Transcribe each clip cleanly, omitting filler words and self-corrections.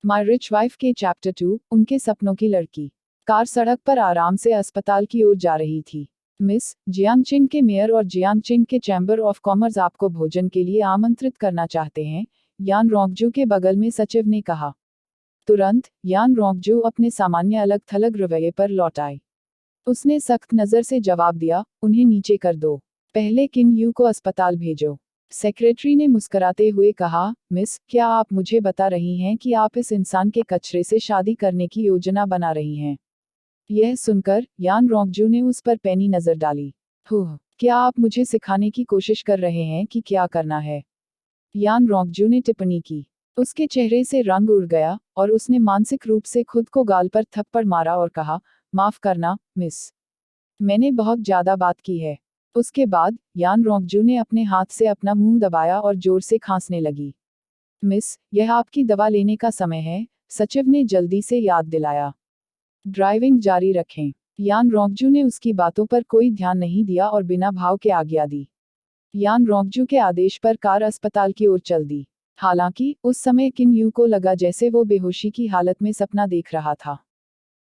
माई rich wife के chapter 2, उनके सपनों की लड़की। कार सड़क पर आराम से अस्पताल की ओर जा रही थी। मिस जियांगचिंग के मेयर और जियांगचिंग के चैम्बर ऑफ कॉमर्स आपको भोजन के लिए आमंत्रित करना चाहते हैं, यान रोंगजू के बगल में सचिव ने कहा। तुरंत यान रोंगजू अपने सामान्य अलग थलग रवैये पर लौट आए। उसने सख्त नजर से जवाब दिया, उन्हें नीचे कर दो। पहले किन यू को अस्पताल भेजो। सेक्रेटरी ने मुस्कुराते हुए कहा, मिस, क्या आप मुझे बता रही हैं कि आप इस इंसान के कचरे से शादी करने की योजना बना रही हैं? यह सुनकर यान रोंगजू ने उस पर पैनी नजर डाली। क्या आप मुझे सिखाने की कोशिश कर रहे हैं कि क्या करना है? यान रोंगजू ने टिप्पणी की। उसके चेहरे से रंग उड़ गया और उसने मानसिक रूप से खुद को गाल पर थप्पड़ मारा और कहा, माफ करना, मिस। मैंने बहुत ज्यादा बात की है। उसके बाद यान रोंगजू ने अपने हाथ से अपना मुंह दबाया और जोर से खांसने लगी। मिस, यह आपकी दवा लेने का समय है, सचिव ने जल्दी से याद दिलाया। ड्राइविंग जारी रखें। यान रोंगजू ने उसकी बातों पर कोई ध्यान नहीं दिया और बिना भाव के आज्ञा दी। यान रोंगजू के आदेश पर कार अस्पताल की ओर चल दी। हालांकि उस समय किन यू को लगा जैसे वो बेहोशी की हालत में सपना देख रहा था।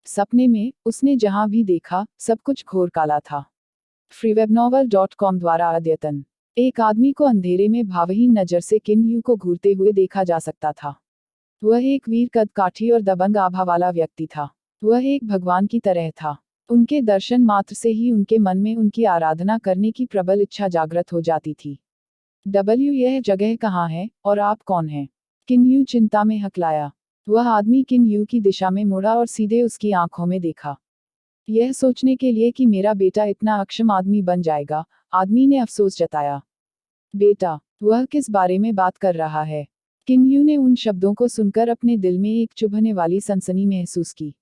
सपने में उसने जहां भी देखा सब कुछ घोर काला था। freewebnovel.com द्वारा अद्यतन। एक आदमी को अंधेरे में भावहीन नजर से किन यू को घूरते हुए देखा जा सकता था। वह एक वीर कदकाठी और दबंग आभा वाला व्यक्ति था। वह एक भगवान की तरह था। उनके दर्शन मात्र से ही उनके मन में उनकी आराधना करने की प्रबल इच्छा जागृत हो जाती थी। यह जगह कहाँ है और आप कौन हैं? किन यू चिंता में हकलाया। वह आदमी किन यू की दिशा में मुड़ा और सीधे उसकी आंखों में देखा। यह सोचने के लिए कि मेरा बेटा इतना अक्षम आदमी बन जाएगा, आदमी ने अफसोस जताया। बेटा, वह किस बारे में बात कर रहा है? किन यू ने उन शब्दों को सुनकर अपने दिल में एक चुभने वाली सनसनी महसूस की।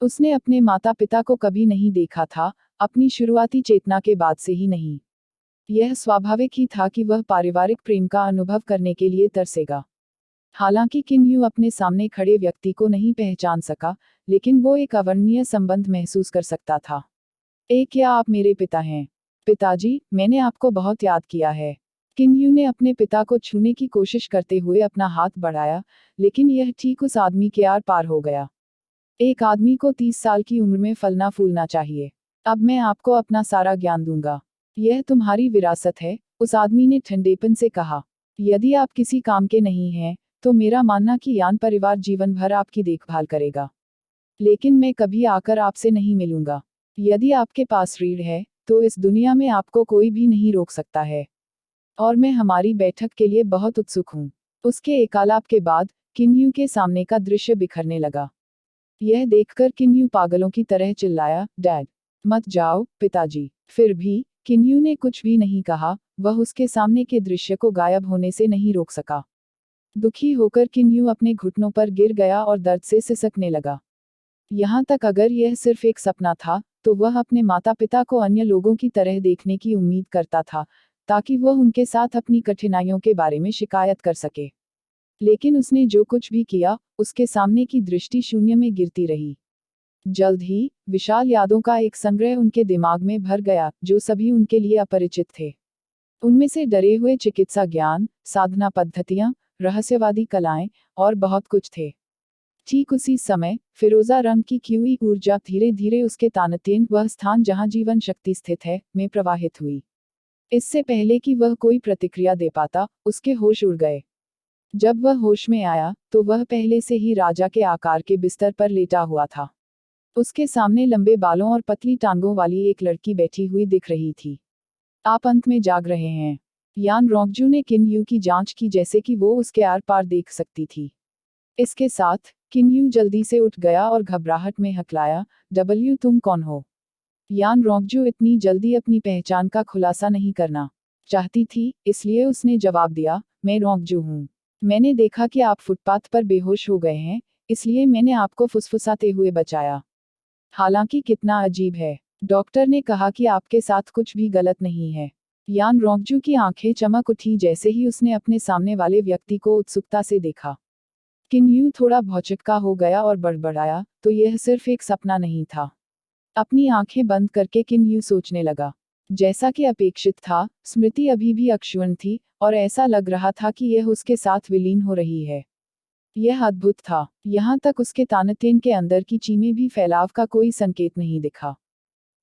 उसने अपने माता पिता को कभी नहीं देखा था, अपनी शुरुआती चेतना के बाद से ही नहीं। यह स्वाभाविक ही था कि वह पारिवारिक प्रेम का अनुभव करने के लिए तरसेगा। हालांकि किन यू अपने सामने खड़े व्यक्ति को नहीं पहचान सका, लेकिन वो एक अवर्णनीय संबंध महसूस कर सकता था। क्या आप मेरे पिता हैं? पिताजी, मैंने आपको बहुत याद किया है। किन यू ने अपने पिता को छूने की कोशिश करते हुए अपना हाथ बढ़ाया, लेकिन यह ठीक उस आदमी के आर पार हो गया। एक आदमी को 30 साल की उम्र में फलना फूलना चाहिए। अब मैं आपको अपना सारा ज्ञान दूंगा। यह तुम्हारी विरासत है, उस आदमी ने ठंडेपन से कहा। यदि आप किसी काम के नहीं हैं, तो मेरा मानना कि यान परिवार जीवन भर आपकी देखभाल करेगा। लेकिन मैं कभी आकर आपसे नहीं मिलूंगा। यदि आपके पास रीढ़ है, तो इस दुनिया में आपको कोई भी नहीं रोक सकता है। और मैं हमारी बैठक के लिए बहुत उत्सुक हूँ। उसके एकालाप के बाद किन यू के सामने का दृश्य बिखरने लगा। यह देखकर किन यू पागलों की तरह चिल्लाया, डैड, मत जाओ, पिताजी। फिर भी किन यू ने कुछ भी नहीं कहा, वह उसके सामने के दृश्य को गायब होने से नहीं रोक सका। दुखी होकर किन यू अपने घुटनों पर गिर गया और दर्द से सिसकने लगा। यहाँ तक अगर यह सिर्फ एक सपना था, तो वह अपने माता पिता को अन्य लोगों की तरह देखने की उम्मीद करता था, ताकि वह उनके साथ अपनी कठिनाइयों के बारे में शिकायत कर सके। लेकिन उसने जो कुछ भी किया, उसके सामने की दृष्टि शून्य में गिरती रही। जल्द ही विशाल यादों का एक संग्रह उनके दिमाग में भर गया, जो सभी उनके लिए अपरिचित थे। उनमें से डरे हुए चिकित्सा ज्ञान, साधना पद्धतियां, रहस्यवादी कलाएं और बहुत कुछ थे। ठीक उसी समय फिरोजा रंग की खिली ऊर्जा धीरे धीरे उसके तानतेन, वह स्थान जहां जीवन शक्ति स्थित है, में प्रवाहित हुई। इससे पहले कि वह कोई प्रतिक्रिया दे पाता, उसके होश उड़ गए। जब वह होश में आया, तो वह पहले से ही राजा के आकार के बिस्तर पर लेटा हुआ था। उसके सामने लंबे बालों और पतली टांगों वाली एक लड़की बैठी हुई दिख रही थी। आप अंत में जाग रहे हैं। यान रोंगजू ने किन यू की जांच की जैसे कि वो उसके आर पार देख सकती थी। इसके साथ किन यू जल्दी से उठ गया और घबराहट में हकलाया, तुम कौन हो? यान रोंगजू इतनी जल्दी अपनी पहचान का खुलासा नहीं करना चाहती थी, इसलिए उसने जवाब दिया, मैं रोंगजू हूँ। मैंने देखा कि आप फुटपाथ पर बेहोश हो गए हैं, इसलिए मैंने आपको फुसफुसाते हुए बचाया। हालांकि कितना अजीब है, डॉक्टर ने कहा कि आपके साथ कुछ भी गलत नहीं है। यान रोंगजू की आंखें चमक उठी जैसे ही उसने अपने सामने वाले व्यक्ति को उत्सुकता से देखा। किन यू थोड़ा भौचक्का हो गया और बड़बड़ाया, तो यह सिर्फ एक सपना नहीं था। अपनी आंखें बंद करके किन यू सोचने लगा। जैसा कि अपेक्षित था, स्मृति अभी भी अक्षुण्ण थी, और ऐसा लग रहा था कि यह उसके साथ विलीन हो रही है। यह अद्भुत था। यहाँ तक उसके तानतेन के अंदर की चीमें भी फैलाव का कोई संकेत नहीं दिखा।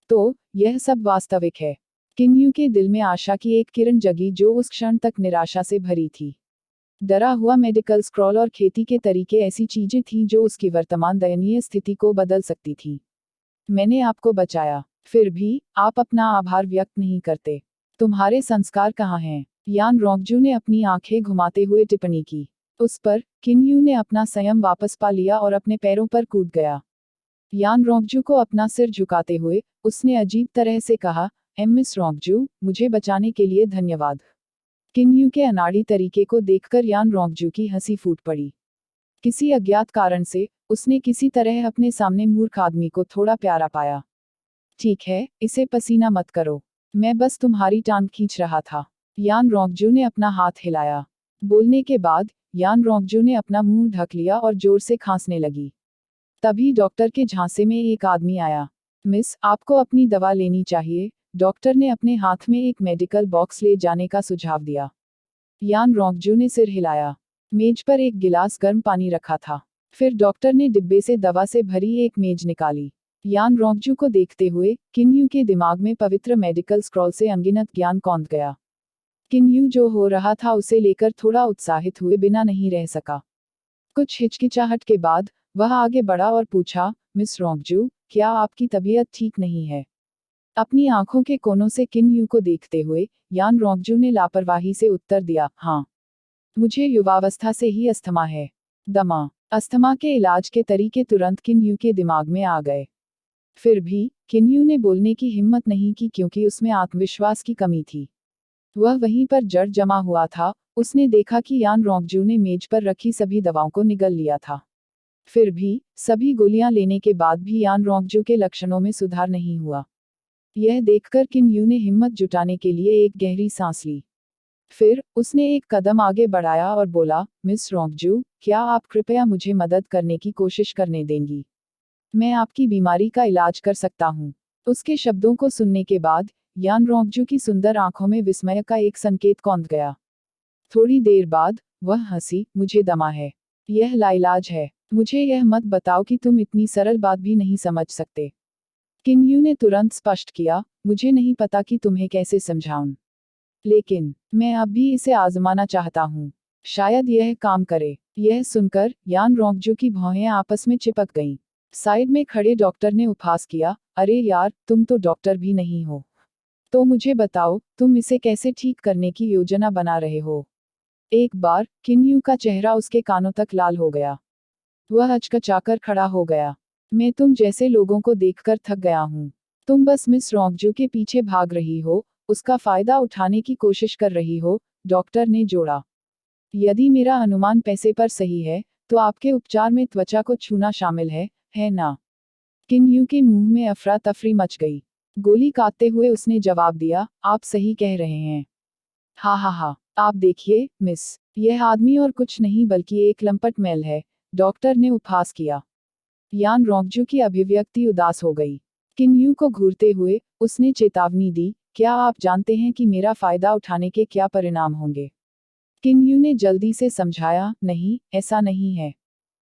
तो यह सब वास्तविक है। किन्यू के दिल में आशा की एक किरण जगी जो उस क्षण तक निराशा से भरी थी। डरा हुआ मेडिकल स्क्रॉल और खेती के तरीके ऐसी चीजें थीं जो उसकी वर्तमान दयनीय स्थिति को बदल सकती थी। मैंने आपको बचाया, फिर भी आप अपना आभार व्यक्त नहीं करते। तुम्हारे संस्कार कहाँ हैं? यान रोंगजू ने अपनी आंखें घुमाते हुए टिप्पणी की। उस पर किन्यू ने अपना संयम वापस पा लिया और अपने पैरों पर कूद गया। यान रोंगजू को अपना सिर झुकाते हुए उसने अजीब तरह से कहा, मिस रोंगजू, मुझे बचाने के लिए धन्यवाद। किन्यू के अनाड़ी तरीके को देखकर यान रोंगजू की हंसी फूट पड़ी। किसी अज्ञात कारण से उसने किसी तरह अपने सामने मूर्ख आदमी को थोड़ा प्यारा पाया। ठीक है, इसे पसीना मत करो, मैं बस तुम्हारी टांग खींच रहा था। यान रोंगजू ने अपना हाथ हिलाया। बोलने के बाद यान रोंगजू ने अपना मुंह ढक लिया और जोर से खांसने लगी। तभी डॉक्टर के झांसे में एक आदमी आया। मिस, आपको अपनी दवा लेनी चाहिए। डॉक्टर ने अपने हाथ में एक मेडिकल बॉक्स ले जाने का सुझाव दिया। यान रोंगजू ने सिर हिलाया। मेज पर एक गिलास गर्म पानी रखा था। फिर डॉक्टर ने डिब्बे से दवा से भरी एक मेज निकाली। यान रोंगजू को देखते हुए किन्यू के दिमाग में पवित्र मेडिकल स्क्रॉल से अनगिनत ज्ञान कौंध गया। किन्यू जो हो रहा था उसे लेकर थोड़ा उत्साहित हुए बिना नहीं रह सका। कुछ हिचकिचाहट के बाद वह आगे बढ़ा और पूछा, मिस रोंगजू, क्या आपकी तबीयत ठीक नहीं है? अपनी आंखों के कोनों से किन्यू को देखते हुए यान रोंगजू ने लापरवाही से उत्तर दिया, हाँ, मुझे युवावस्था से ही अस्थमा है। दमा। अस्थमा के इलाज के तरीके तुरंत किन्यू के दिमाग में आ गए। फिर भी किन्यू ने बोलने की हिम्मत नहीं की क्योंकि उसमें आत्मविश्वास की कमी थी। वह वहीं पर जड़ जमा हुआ था। उसने देखा कि यान रोंगजू ने मेज पर रखी सभी दवाओं को निगल लिया था। फिर भी सभी गोलियां लेने के बाद भी यान रोंगजू के लक्षणों में सुधार नहीं हुआ। यह देखकर किन्यू ने हिम्मत जुटाने के लिए एक गहरी सांस ली। फिर उसने एक कदम आगे बढ़ाया और बोला, मिस रोंगजू, क्या आप कृपया मुझे मदद करने की कोशिश करने देंगी? मैं आपकी बीमारी का इलाज कर सकता हूँ। उसके शब्दों को सुनने के बाद यान रोंगजू की सुंदर आंखों में विस्मय का एक संकेत कौंध गया। थोड़ी देर बाद वह हंसी, मुझे दमा है। यह लाइलाज है। मुझे यह मत बताओ कि तुम इतनी सरल बात भी नहीं समझ सकते। किन्यू ने तुरंत स्पष्ट किया, मुझे नहीं पता कि तुम्हें कैसे समझाऊं, लेकिन मैं अब भी इसे आजमाना चाहता हूँ। शायद यह काम करे। यह सुनकर यान रोंगजू की भौहें आपस में चिपक गईं। साइड में खड़े डॉक्टर ने उपहास किया, अरे यार, तुम तो डॉक्टर भी नहीं हो। तो मुझे बताओ, तुम इसे कैसे ठीक करने की योजना बना रहे हो? एक बार किन्यू का चेहरा उसके कानों तक लाल हो गया। वह हचकचाकर खड़ा हो गया। मैं तुम जैसे लोगों को देखकर थक गया हूँ। तुम बस मिस रोंगजू के पीछे भाग रही हो, उसका फायदा उठाने की कोशिश कर रही हो, डॉक्टर ने जोड़ा। यदि मेरा अनुमान पैसे पर सही है, तो आपके उपचार में त्वचा को छूना शामिल है ना? किन्यू के मुंह में अफरा तफरी मच गई। गोली काटते हुए उसने जवाब दिया, आप सही कह रहे हैं। हा हा हा, आप देखिए, मिस, यह आदमी और कुछ नहीं बल्कि एक लंपट मैल है, डॉक्टर ने उपहास किया। यान रोंगजू की अभिव्यक्ति उदास हो गई। किन्यू को घूरते हुए उसने चेतावनी दी, क्या आप जानते हैं कि मेरा फायदा उठाने के क्या परिणाम होंगे? किन्यू ने जल्दी से समझाया, नहीं, ऐसा नहीं है।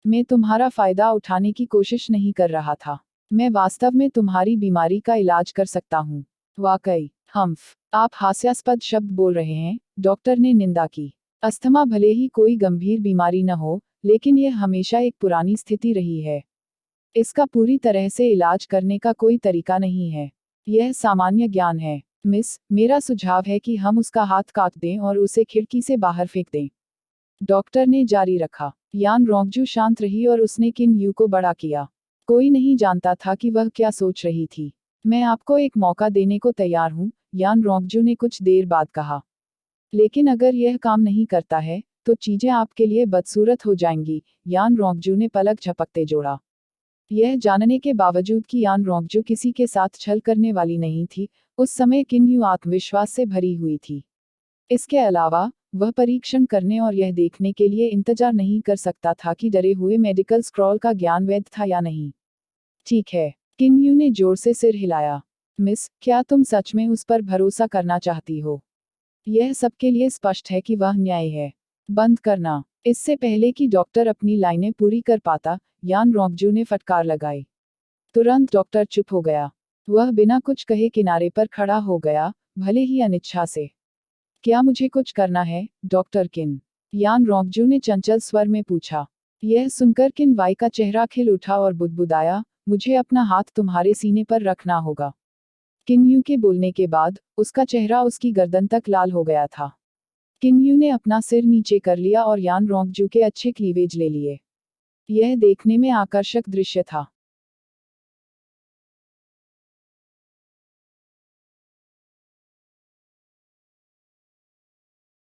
मैं तुम्हारा फायदा उठाने की कोशिश नहीं कर रहा था। मैं वास्तव में तुम्हारी बीमारी का इलाज कर सकता हूँ। वाकई, हम्फ, आप हास्यास्पद शब्द बोल रहे हैं, डॉक्टर ने निंदा की। अस्थमा भले ही कोई गंभीर बीमारी न हो, लेकिन यह हमेशा एक पुरानी स्थिति रही है। इसका पूरी तरह से इलाज करने का कोई तरीका नहीं है। यह सामान्य ज्ञान है। मिस, मेरा सुझाव है कि हम उसका हाथ काट दें और उसे खिड़की से बाहर फेंक दें। डॉक्टर ने जारी रखा। यान रोंगजू शांत रही और उसने किन्यू को बड़ा किया। कोई नहीं जानता था कि वह क्या सोच रही थी। मैं आपको एक मौका देने को तैयार हूँ, यान रोंगजू ने कुछ देर बाद कहा। लेकिन अगर यह काम नहीं करता है, तो चीजें आपके लिए बदसूरत हो जाएंगी, यान रोंगजू ने पलक झपकते जोड़ा। यह जानने के बावजूद कि यान रोंगजू किसी के साथ छल करने वाली नहीं थी, उस समय किन्यू आत्मविश्वास से भरी हुई थी। इसके अलावा वह परीक्षण करने और यह देखने के लिए इंतजार नहीं कर सकता था कि डरे हुए मेडिकल स्क्रॉल का ज्ञान वैध था या नहीं। ठीक है, किन्यू ने जोर से सिर हिलाया। मिस, क्या तुम सच में उस पर भरोसा करना चाहती हो? यह सबके लिए स्पष्ट है कि वह न्याय है। बंद करना। इससे पहले कि डॉक्टर अपनी लाइनें पूरी कर पाता, यान रोंगजू ने फटकार लगाई। तुरंत डॉक्टर चुप हो गया। वह बिना कुछ कहे किनारे पर खड़ा हो गया, भले ही अनिच्छा से। क्या मुझे कुछ करना है, डॉक्टर किन? यान रोंगजू ने चंचल स्वर में पूछा। यह सुनकर किन वाई का चेहरा खिल उठा और बुदबुदाया, मुझे अपना हाथ तुम्हारे सीने पर रखना होगा। किन यू के बोलने के बाद, उसका चेहरा उसकी गर्दन तक लाल हो गया था। किन यू ने अपना सिर नीचे कर लिया और यान रोंगजू के अच्छे क्लीवेज ले लिए। यह देखने में आकर्षक दृश्य था।